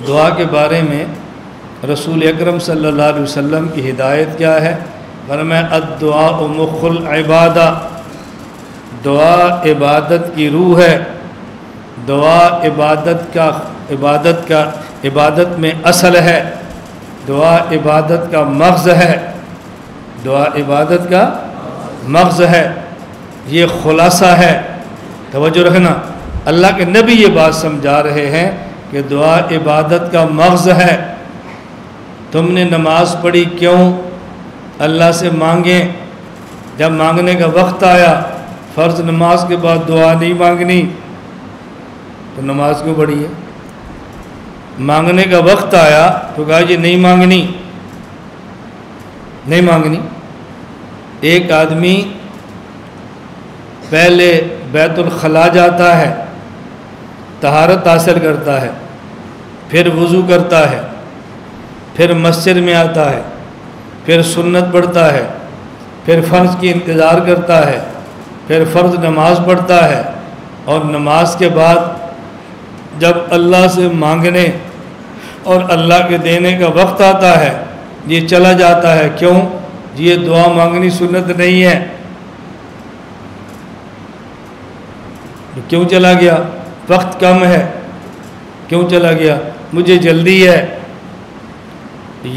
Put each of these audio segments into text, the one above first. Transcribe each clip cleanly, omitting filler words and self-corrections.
دعا کے بارے میں رسول اکرم صلی اللہ علیہ وسلم کی ہدایت کیا ہے؟ فرمایا الدعاء مخ العبادہ، دعا عبادت کی روح ہے، دعا عبادت میں اصل ہے، دعا عبادت کا مغز ہے، دعا عبادت کا مغز ہے، یہ خلاصہ ہے۔ توجہ رکھنا، اللہ کے نبی یہ بات سمجھا رہے ہیں کہ دعا عبادت کا مغز ہے۔ تم نے نماز پڑھی کیوں؟ اللہ سے مانگیں، جب مانگنے کا وقت آیا فرض نماز کے بعد دعا نہیں مانگنی تو نماز کیوں پڑھی ہے؟ مانگنے کا وقت آیا تو کہا یہ نہیں مانگنی۔ ایک آدمی پہلے بیت الخلاء جاتا ہے، طہارت حاصل کرتا ہے، پھر وضو کرتا ہے، پھر مسجد میں آتا ہے، پھر سنت پڑھتا ہے، پھر فرض کی انتظار کرتا ہے، پھر فرض نماز پڑھتا ہے، اور نماز کے بعد جب اللہ سے مانگنے اور اللہ کے دینے کا وقت آتا ہے یہ چلا جاتا ہے۔ کیوں؟ یہ دعا مانگنی سنت نہیں ہے۔ کیوں چلا گیا؟ وقت کم ہے، کیوں چلا گیا؟ مجھے جلدی ہے۔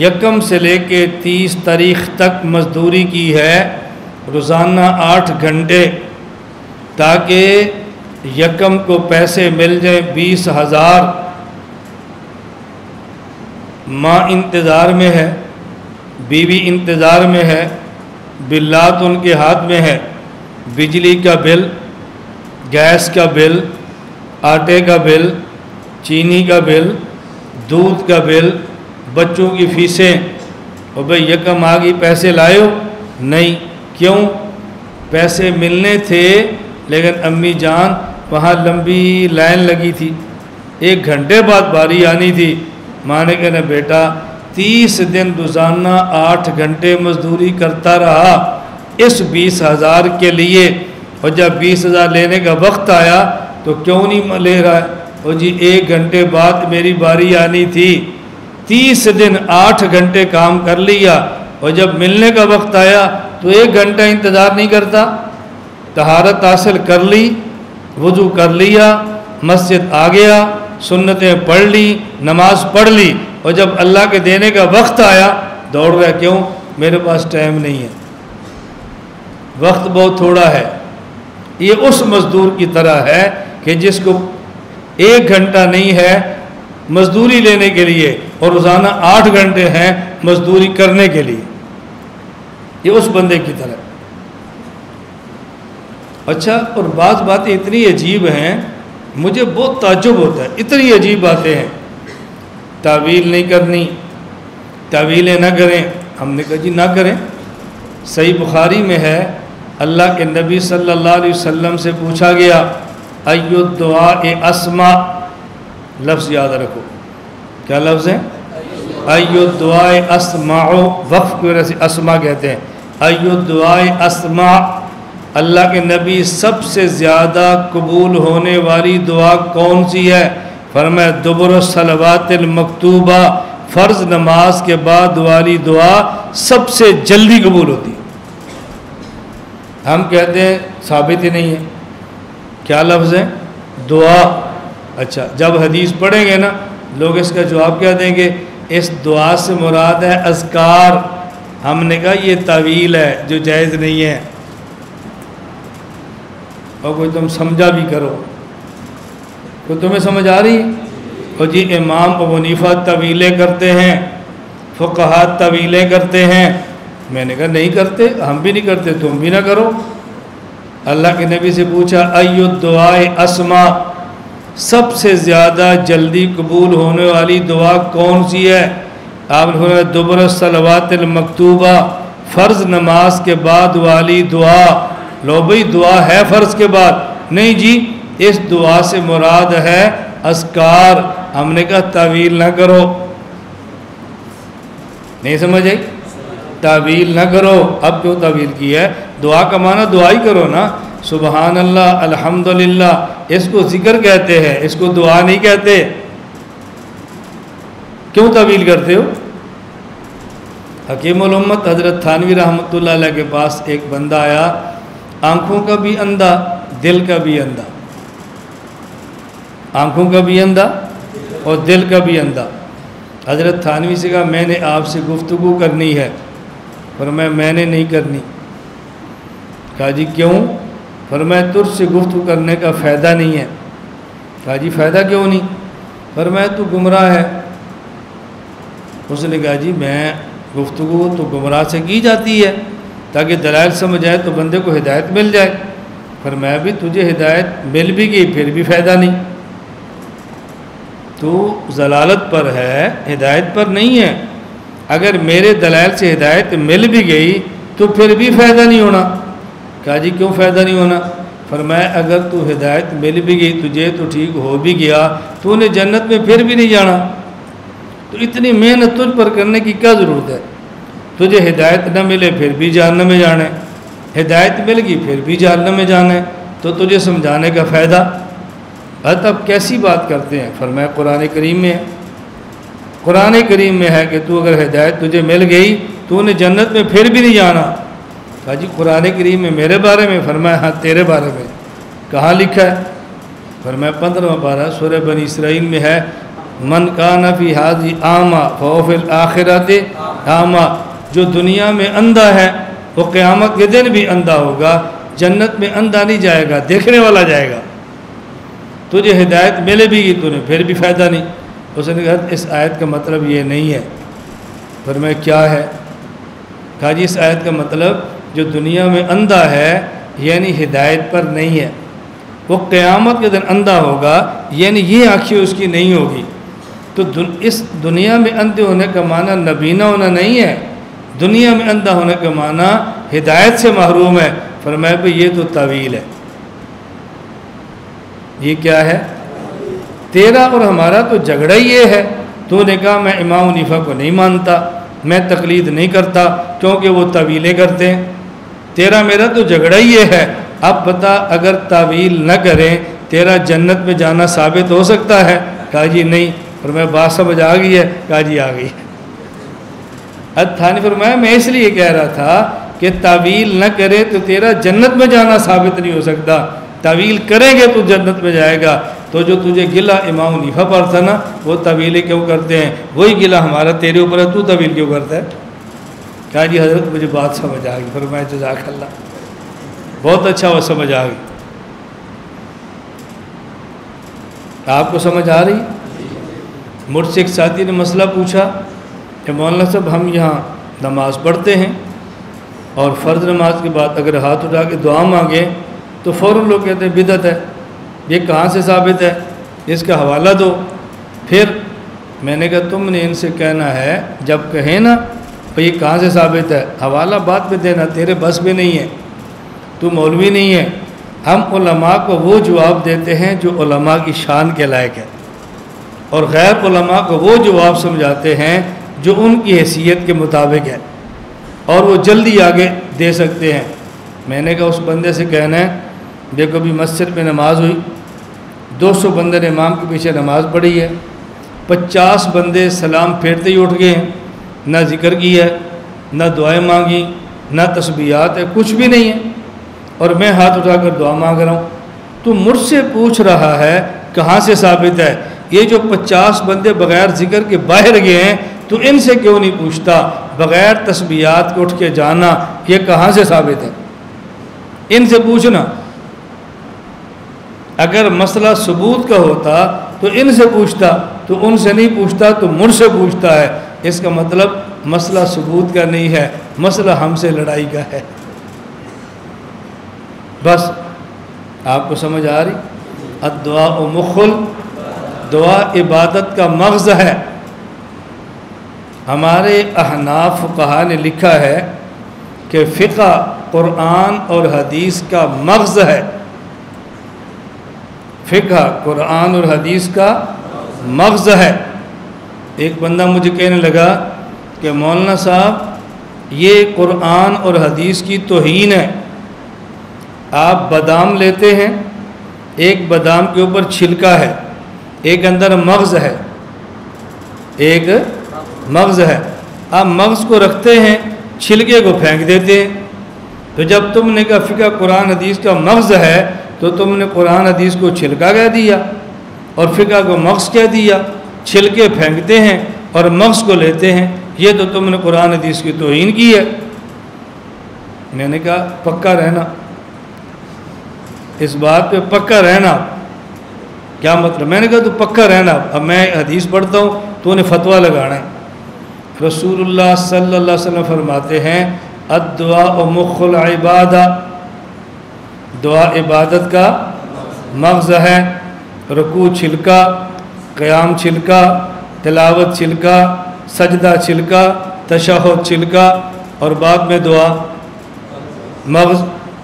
1 سے لے کے 30 تاریخ تک مزدوری کی ہے، روزانہ 8 گھنٹے، تاکہ 1 کو پیسے مل جائیں 20,000۔ ماں انتظار میں ہے، بیوی انتظار میں ہے، بلات ان کے ہاتھ میں ہے، بجلی کا بل، گیس کا بل، آٹے کا بل، چینی کا بل، دودھ کا بل، بچوں کی فیسیں۔ اور بھئی 1 آ گئی، پیسے لائے ہو؟ نہیں۔ کیوں؟ پیسے ملنے تھے لیکن امی جان وہاں لمبی لائن لگی تھی، 1 گھنٹے بعد باری آنی تھی۔ ماں نے کہا بیٹا 30 دن روزانہ 8 گھنٹے مزدوری کرتا رہا اس 20,000 کے لیے، اور جب 20,000 لینے کا وقت آیا تو کیوں نہیں لے رہا ہے؟ اور جی 1 گھنٹے بعد میری باری آنی تھی، 30 دن 8 گھنٹے کام کر لیا، اور جب ملنے کا وقت آیا تو 1 گھنٹہ انتظار نہیں کرتا۔ طہارت حاصل کر لی، وضو کر لیا، مسجد آ گیا، سنتیں پڑھ لی، نماز پڑھ لی، اور جب اللہ کے دینے کا وقت آیا دوڑ رہا۔ کیوں؟ میرے پاس ٹائم نہیں ہے، وقت بہت تھوڑا ہے۔ یہ اس مزدور کی طرح ہے کہ جس کو 1 گھنٹہ نہیں ہے مزدوری لینے کے لیے اور روزانہ 8 گھنٹے ہیں مزدوری کرنے کے لیے، یہ اس بندے کی طرح۔ اچھا، اور بعض باتیں اتنی عجیب ہیں مجھے بہت تعجب ہوتا ہے، اتنی عجیب باتیں ہیں۔ تعویل نہیں کرنی، تعویلیں نہ کریں۔ ہم نے کہا جی نہ کریں۔ صحیح بخاری میں ہے، اللہ کے نبی صلی اللہ علیہ وسلم سے پوچھا گیا ای الدعاء اسمع، لفظ یاد رکھو، کیا لفظ ہے؟ ای الدعاء اسمع، وقف کی وجہ سے اسمع کہتے ہیں۔ ای الدعاء اسمع، اللہ کے نبی سب سے زیادہ قبول ہونے والی دعا کون سی ہے؟ فرمایا دبر الصلوات المکتوبہ، فرض نماز کے بعد والی دعا سب سے جلدی قبول ہوتی ہے۔ ہم کہتے ہیں ثابت ہی نہیں ہے، کیا لفظ ہے؟ دعا۔ اچھا، جب حدیث پڑھیں گے نا لوگ اس کا جواب کیا دیں گے؟ اس دعا سے مراد ہے اذکار۔ ہم نے کہا یہ تعویل ہے جو جائز نہیں ہے، اور کوئی تم سمجھا بھی کرو، تو تمہیں سمجھ آ رہی؟ اور جی امام ابو حنیفہ طویلیں کرتے ہیں، فقہاء طویلیں کرتے ہیں۔ میں نے کہا نہیں کرتے، ہم بھی نہیں کرتے، تم بھی نہ کرو۔ اللہ کے نبی سے پوچھا ای الدعاء اسمع، سب سے زیادہ جلدی قبول ہونے والی دعا کون سی ہے؟ آپ نے فرمایا دبر الصلوات المکتوبہ، فرض نماز کے بعد والی دعا۔ لو بھئی دعا ہے فرض کے بعد؟ نہیں جی، اس دعا سے مراد ہے اذکار۔ ہم نے کہا تعویل نہ کرو، نہیں سمجھ آئی؟ تعویل نہ کرو۔ اب کیوں تعویل کی ہے؟ دعا کا معنی دعا ہی کرو نا، سبحان اللہ، الحمدللہ، اس کو ذکر کہتے ہیں، اس کو دعا نہیں کہتے۔ کیوں تعویل کرتے ہو؟ حکیم الامت حضرت تھانوی رحمۃ اللہ علیہ کے پاس ایک بندہ آیا، آنکھوں کا بھی اندھا، دل کا بھی اندھا، آنکھوں کا بھی اندھا اور دل کا بھی اندھا۔ حضرت تھانوی سے کہا میں نے آپ سے گفتگو کرنی ہے، فرمایا میں نے نہیں کرنی۔ کہا جی کیوں؟ فرمایا تجھ سے گفتگو کرنے کا فائدہ نہیں ہے۔ کہا جی فائدہ کیوں نہیں؟ فرمایا تو گمراہ ہے۔ اس نے کہا جی میں گفتگو تو گمراہ سے کی جاتی ہے تاکہ دلائل سمجھ آئے تو بندے کو ہدایت مل جائے۔ فرمایا بھی تجھے ہدایت مل بھی گئی پھر بھی فائدہ نہیں، تو ضلالت پر ہے، ہدایت پر نہیں ہے۔ اگر میرے دلائل سے ہدایت مل بھی گئی تو پھر بھی فائدہ نہیں ہونا۔ کہا جی کیوں فائدہ نہیں ہونا؟ فرمایا اگر تو ہدایت مل بھی گئی تجھے تو ٹھیک ہو بھی گیا، تو نے جنت میں پھر بھی نہیں جانا، تو اتنی محنت تجھ پر کرنے کی کیا ضرورت ہے؟ تجھے ہدایت نہ ملے پھر بھی جہنم میں جانا ہے، ہدایت مل گئی پھر بھی جہنم میں جانا ہے، تو تجھے سمجھانے کا فائدہ؟ اب کیسی بات کرتے ہیں؟ فرمایا قرآن کریم میں ہے، قرآن کریم میں ہے کہ تو اگر ہدایت تجھے مل گئی تو نے جنت میں پھر بھی نہیں جانا۔ کہا جی قرآن کریم میں میرے بارے میں؟ فرمایا ہاں تیرے بارے میں۔ کہاں لکھا ہے؟ فرمایا 15واں پارہ سورہ بنی اسرائیل میں ہے، من کان فی ھذہ اعمیٰ فہو فی الآخرۃ اعمیٰ، جو دنیا میں اندھا ہے وہ قیامت کے دن بھی اندھا ہوگا، جنت میں اندھا نہیں جائے گا، دیکھنے والا جائے گا۔ تجھے ہدایت ملے بھی گی تو نے پھر بھی فائدہ نہیں۔ اس نے کہا اس آیت کا مطلب یہ نہیں ہے۔ فرمایا کیا ہے؟ کہا جی اس آیت کا مطلب جو دنیا میں اندھا ہے یعنی ہدایت پر نہیں ہے، وہ قیامت کے دن اندھا ہوگا، یعنی یہ آنکھیں اس کی نہیں ہوگی۔ تو اس دنیا میں اندھے ہونے کا معنی نبینا ہونا نہیں ہے، دنیا میں اندھا ہونے کا معنی ہدایت سے محروم ہے۔ فرمایا بھئی یہ تو تعویل ہے۔ یہ کیا ہے؟ تیرا اور ہمارا تو جھگڑا ہی یہ ہے، تو نے کہا میں امام حنیفہ کو نہیں مانتا، میں تقلید نہیں کرتا کیونکہ وہ تعویلیں کرتے ہیں۔ تیرا میرا تو جھگڑا ہی یہ ہے۔ اب بتا اگر تعویل نہ کریں تیرا جنت میں جانا ثابت ہو سکتا ہے؟ کہا جی نہیں۔ فرمایا بات سمجھ آ گئی ہے؟ کہا جی آ گئی۔ تھانی فرمایا میں اس لیے کہہ رہا تھا کہ تعویل نہ کرے تو تیرا جنت میں جانا ثابت نہیں ہو سکتا، تعویل کریں گے تو جنت میں جائے گا۔ تو جو تجھے گلہ امام حنیفہ پر تھا نا، وہ تعویلیں کیوں کرتے ہیں، وہی گلہ ہمارا تیرے اوپر ہے، تو تعویل کیوں کرتا ہے؟ کہا جی حضرت مجھے بات سمجھ آ گئی۔ فرمایا جزاک اللہ، بہت اچھا وہ سمجھ آ گئی۔ آپ کو سمجھ آ رہی؟ مجھ سے ایک ساتھی نے مسئلہ پوچھا کہ مولانا صاحب ہم یہاں نماز پڑھتے ہیں اور فرض نماز کے بعد اگر ہاتھ اٹھا کے دعا مانگے تو فوراً لوگ کہتے ہیں بدعت ہے، یہ کہاں سے ثابت ہے، اس کا حوالہ دو۔ پھر میں نے کہا تم نے ان سے کہنا ہے جب کہیں نا تو یہ کہاں سے ثابت ہے، حوالہ بعد میں دینا تیرے بس میں نہیں ہے، تو مولوی نہیں ہے۔ ہم علماء کو وہ جواب دیتے ہیں جو علماء کی شان کے لائق ہے، اور غیر علماء کو وہ جواب سمجھاتے ہیں جو ان کی حیثیت کے مطابق ہے اور وہ جلدی آگے دے سکتے ہیں۔ میں نے کہا اس بندے سے کہنا ہے دیکھو بھی مسجد میں نماز ہوئی، 200 بندے نے امام کے پیچھے نماز پڑھی ہے، 50 بندے سلام پھیرتے ہی اٹھ گئے ہیں، نہ ذکر کی ہے، نہ دعائیں مانگی، نہ تسبیحات ہے، کچھ بھی نہیں ہے، اور میں ہاتھ اٹھا کر دعا مانگ رہا ہوں۔ تو مجھ سے پوچھ رہا ہے کہاں سے ثابت ہے؟ یہ جو 50 بندے بغیر ذکر کے باہر گئے ہیں تو ان سے کیوں نہیں پوچھتا؟ بغیر تسبیحات کے اٹھ کے جانا یہ کہاں سے ثابت ہے؟ ان سے پوچھنا۔ اگر مسئلہ ثبوت کا ہوتا تو ان سے پوچھتا، تو ان سے نہیں پوچھتا تو مجھ سے پوچھتا ہے۔ اس کا مطلب مسئلہ ثبوت کا نہیں ہے، مسئلہ ہم سے لڑائی کا ہے۔ بس آپ کو سمجھ آ رہی؟ الدعاء مخل، دعا عبادت کا مغز ہے۔ ہمارے احناف فقہا نے لکھا ہے کہ فقہ قرآن اور حدیث کا مغز ہے، فقہ قرآن اور حدیث کا مغز ہے۔ ایک بندہ مجھے کہنے لگا کہ مولانا صاحب یہ قرآن اور حدیث کی توہین ہے، آپ بادام لیتے ہیں، ایک بادام کے اوپر چھلکا ہے، ایک اندر مغز ہے، ایک مغز ہے۔ آپ مغز کو رکھتے ہیں، چھلکے کو پھینک دیتے ہیں۔ تو جب تم نے کہا فقہ قرآن حدیث کا مغز ہے تو تم نے قرآن حدیث کو چھلکا کہہ دیا اور فقہ کو مغز کہہ دیا۔ چھلکے پھینکتے ہیں اور مغز کو لیتے ہیں، یہ تو تم نے قرآن حدیث کی توہین کی ہے۔ میں نے کہا پکا رہنا، اس بات پہ پکا رہنا۔ کیا مطلب؟ میں نے کہا تو پکا رہنا، اب میں حدیث پڑھتا ہوں تو انہیں فتویٰ لگانا ہے۔ رسول اللہ صلی اللہ علیہ وسلم فرماتے ہیں الدعاء مخ العبادہ، دعا عبادت کا مغز ہے۔ رکوع چھلکا، قیام چھلکا، تلاوت چھلکا، سجدہ چھلکا، تشہد چھلکا اور بعد میں دعا مغز۔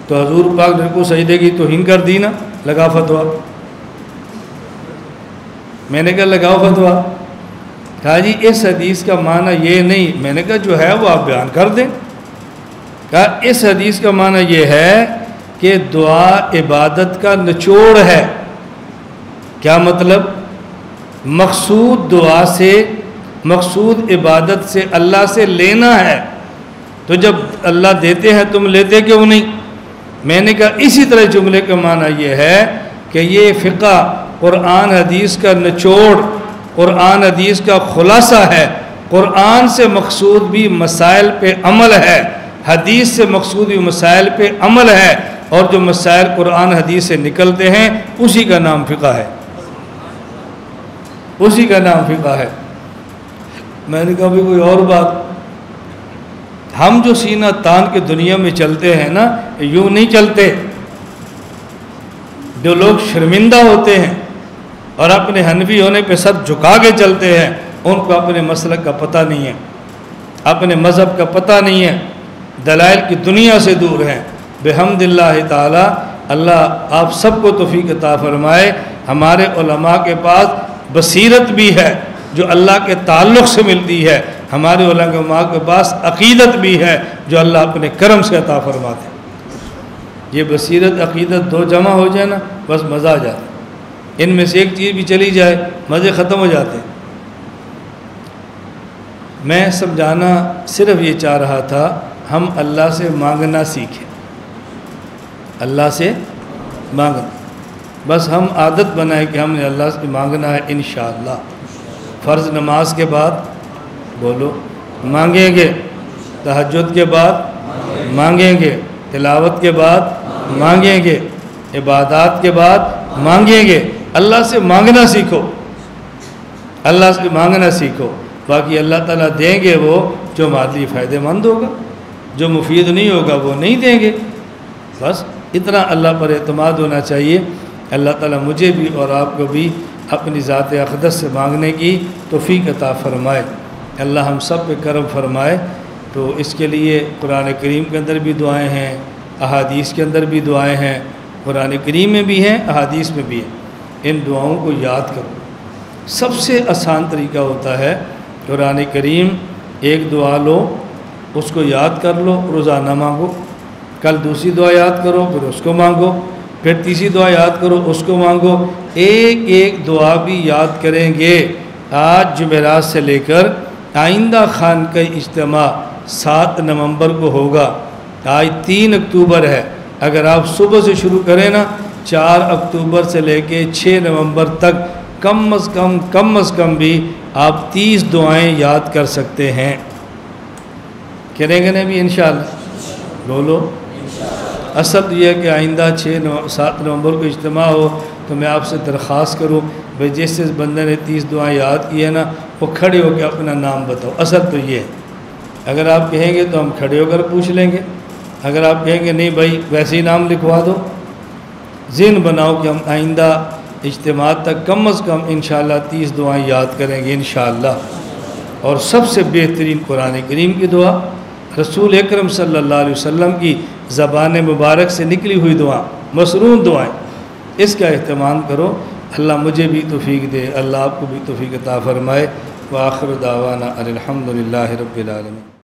تو حضور پاک نے رکوع سجدے کی توہین کر دی نا، لگا فتویٰ۔ میں نے کہا لگاؤ فتویٰ۔ کہا جی اس حدیث کا معنی یہ نہیں۔ میں نے کہا جو ہے وہ آپ بیان کر دیں۔ کہا اس حدیث کا معنی یہ ہے کہ دعا عبادت کا نچوڑ ہے۔ کیا مطلب؟ مقصود دعا سے، مقصود عبادت سے اللہ سے لینا ہے، تو جب اللہ دیتے ہیں تم لیتے کیوں نہیں؟ میں نے کہا اسی طرح جملے کا معنی یہ ہے کہ یہ فقہ قرآن حدیث کا نچوڑ، قرآن حدیث کا خلاصہ ہے۔ قرآن سے مقصود بھی مسائل پہ عمل ہے، حدیث سے مقصود بھی مسائل پہ عمل ہے، اور جو مسائل قرآن حدیث سے نکلتے ہیں اسی کا نام فقہ ہے، اسی کا نام فقہ ہے۔ میں نے کہا بھی کوئی اور بات؟ ہم جو سینہ تان کے دنیا میں چلتے ہیں نا، یوں نہیں چلتے۔ جو لوگ شرمندہ ہوتے ہیں اور اپنے حنفی ہونے پہ سر جھکا کے چلتے ہیں، ان کو اپنے مسلک کا پتہ نہیں ہے، اپنے مذہب کا پتہ نہیں ہے، دلائل کی دنیا سے دور ہیں۔ بحمد اللہ تعالی، اللہ آپ سب کو توفیق عطا فرمائے۔ ہمارے علماء کے پاس بصیرت بھی ہے جو اللہ کے تعلق سے ملتی ہے، ہمارے علماء کے پاس عقیدت بھی ہے جو اللہ اپنے کرم سے عطا فرماتے ہیں۔ یہ بصیرت عقیدت دو جمع ہو جائے نا، بس مزہ آ جاتا ہے۔ ان میں سے ایک چیز بھی چلی جائے مزے ختم ہو جاتے ہیں۔ میں سمجھانا صرف یہ چاہ رہا تھا ہم اللہ سے مانگنا سیکھیں، اللہ سے مانگنا، بس ہم عادت بنائیں کہ ہم نے اللہ سے مانگنا ہے انشاءاللہ۔ فرض نماز کے بعد بولو مانگیں گے، تہجد کے بعد مانگیں گے، تلاوت کے بعد مانگیں گے، عبادات کے بعد مانگیں گے۔ اللہ سے مانگنا سیکھو، اللہ سے مانگنا سیکھو، باقی اللہ تعالیٰ دیں گے وہ جو مادی فائدہ مند ہوگا، جو مفید نہیں ہوگا وہ نہیں دیں گے۔ بس اتنا اللہ پر اعتماد ہونا چاہیے۔ اللہ تعالیٰ مجھے بھی اور آپ کو بھی اپنی ذات اقدس سے مانگنے کی توفیق عطا فرمائے۔ اللہ ہم سب پہ کرم فرمائے۔ تو اس کے لیے قرآن کریم کے اندر بھی دعائیں ہیں، احادیث کے اندر بھی دعائیں ہیں، قرآن کریم میں بھی ہیں، احادیث میں بھی ہیں۔ ان دعاؤں کو یاد کرو۔ سب سے آسان طریقہ ہوتا ہے قرآن کریم، ایک دعا لو، اس کو یاد کر لو، روزانہ مانگو، کل دوسری دعا یاد کرو، پھر اس کو مانگو، پھر تیسری دعا یاد کرو، اس کو مانگو۔ ایک ایک دعا بھی یاد کریں گے۔ آج جمعرات سے لے کر آئندہ خان کا اجتماع 7 نومبر کو ہوگا، آج 3 اکتوبر ہے۔ اگر آپ صبح سے شروع کریں نا، 4 اکتوبر سے لے کے 6 نومبر تک کم از کم بھی آپ 30 دعائیں یاد کر سکتے ہیں۔ کریں گے نا بھی انشاءاللہ؟ بولو۔ اصل یہ ہے کہ آئندہ 7 نومبر کو اجتماع ہو تو میں آپ سے درخواست کروں بھئی جس بندے نے 30 دعائیں یاد کی ہے نا، وہ کھڑے ہو کے اپنا نام بتاؤ۔ اصل تو یہ ہے، اگر آپ کہیں گے تو ہم کھڑے ہو کر پوچھ لیں گے، اگر آپ کہیں گے نہیں بھائی ویسے ہی نام لکھوا دو۔ ذہن بناؤ کہ ہم آئندہ اجتماع تک کم از کم انشاءاللہ 30 دعائیں یاد کریں گے انشاءاللہ۔ اور سب سے بہترین قرآن کریم کی دعا، رسول اکرم صلی اللہ علیہ وسلم کی زبان مبارک سے نکلی ہوئی دعا، مسنون دعائیں، اس کا اہتمام کرو۔ اللہ مجھے بھی توفیق دے، اللہ آپ کو بھی توفیق عطا فرمائے۔ وآخر دعوانا الحمدللہ رب العالمین۔